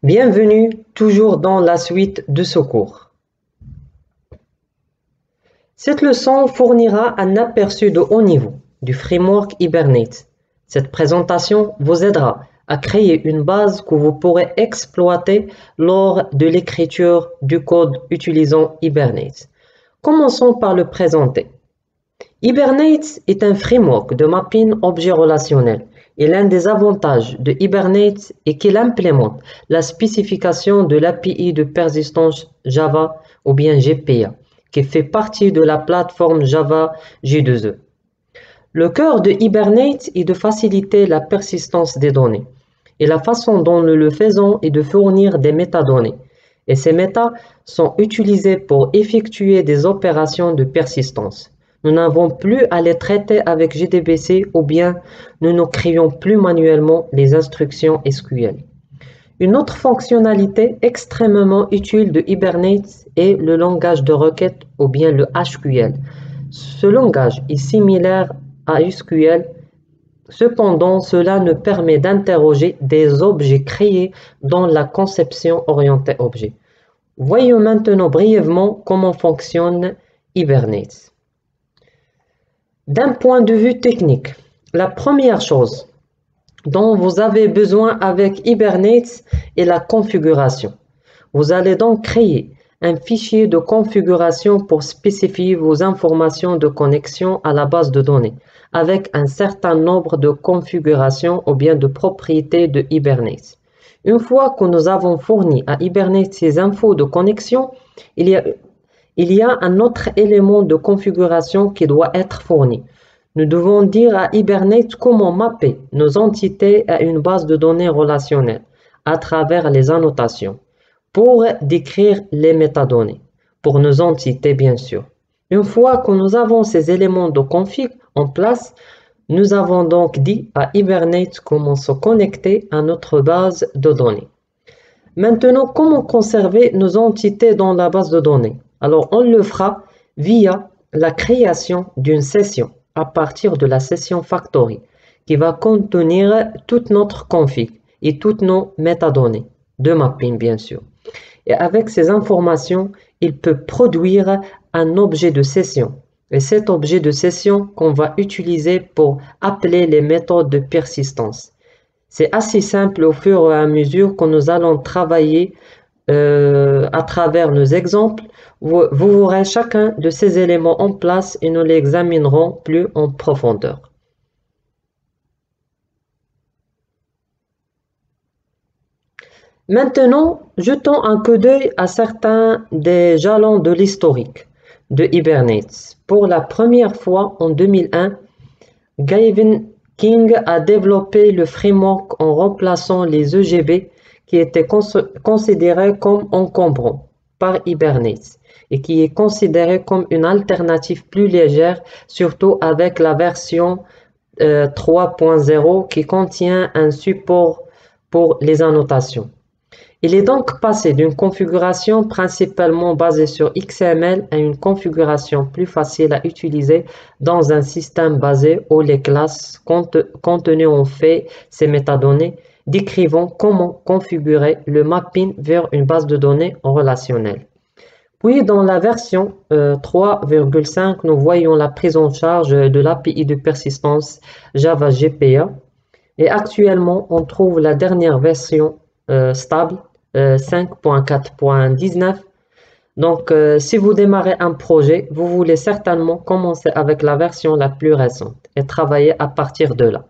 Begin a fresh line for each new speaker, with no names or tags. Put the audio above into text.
Bienvenue toujours dans la suite de ce cours. Cette leçon fournira un aperçu de haut niveau du framework Hibernate. Cette présentation vous aidera à créer une base que vous pourrez exploiter lors de l'écriture du code utilisant Hibernate. Commençons par le présenter. Hibernate est un framework de mapping objet relationnel. Et l'un des avantages de Hibernate est qu'il implémente la spécification de l'API de persistance Java ou bien JPA, qui fait partie de la plateforme Java J2E. Le cœur de Hibernate est de faciliter la persistance des données. Et la façon dont nous le faisons est de fournir des métadonnées. Et ces métas sont utilisés pour effectuer des opérations de persistance. Nous n'avons plus à les traiter avec JDBC ou bien nous ne créons plus manuellement les instructions SQL. Une autre fonctionnalité extrêmement utile de Hibernate est le langage de requête ou bien le HQL. Ce langage est similaire à SQL, cependant cela nous permet d'interroger des objets créés dans la conception orientée objet. Voyons maintenant brièvement comment fonctionne Hibernate. D'un point de vue technique, la première chose dont vous avez besoin avec Hibernate est la configuration. Vous allez donc créer un fichier de configuration pour spécifier vos informations de connexion à la base de données avec un certain nombre de configurations ou bien de propriétés de Hibernate. Une fois que nous avons fourni à Hibernate ces infos de connexion, il y a un autre élément de configuration qui doit être fourni. Nous devons dire à Hibernate comment mapper nos entités à une base de données relationnelle à travers les annotations pour décrire les métadonnées, pour nos entités bien sûr. Une fois que nous avons ces éléments de config en place, nous avons donc dit à Hibernate comment se connecter à notre base de données. Maintenant, comment conserver nos entités dans la base de données? Alors, on le fera via la création d'une session à partir de la session Factory qui va contenir toute notre config et toutes nos métadonnées de mapping, bien sûr. Et avec ces informations, il peut produire un objet de session. Et cet objet de session qu'on va utiliser pour appeler les méthodes de persistance. C'est assez simple au fur et à mesure que nous allons travailler à travers nos exemples. Vous aurez chacun de ces éléments en place et nous les examinerons plus en profondeur. Maintenant, jetons un coup d'œil à certains des jalons de l'historique de Hibernate. Pour la première fois en 2001, Gavin King a développé le framework en remplaçant les EGB qui étaient considérés comme encombrants par Hibernate et qui est considéré comme une alternative plus légère, surtout avec la version 3.0 qui contient un support pour les annotations. Il est donc passé d'une configuration principalement basée sur XML à une configuration plus facile à utiliser dans un système basé où les classes contenues ont fait ces métadonnées, décrivant comment configurer le mapping vers une base de données relationnelle. Puis dans la version 3.5, nous voyons la prise en charge de l'API de persistance Java JPA et actuellement on trouve la dernière version stable 5.4.19. Donc, si vous démarrez un projet, vous voulez certainement commencer avec la version la plus récente et travailler à partir de là.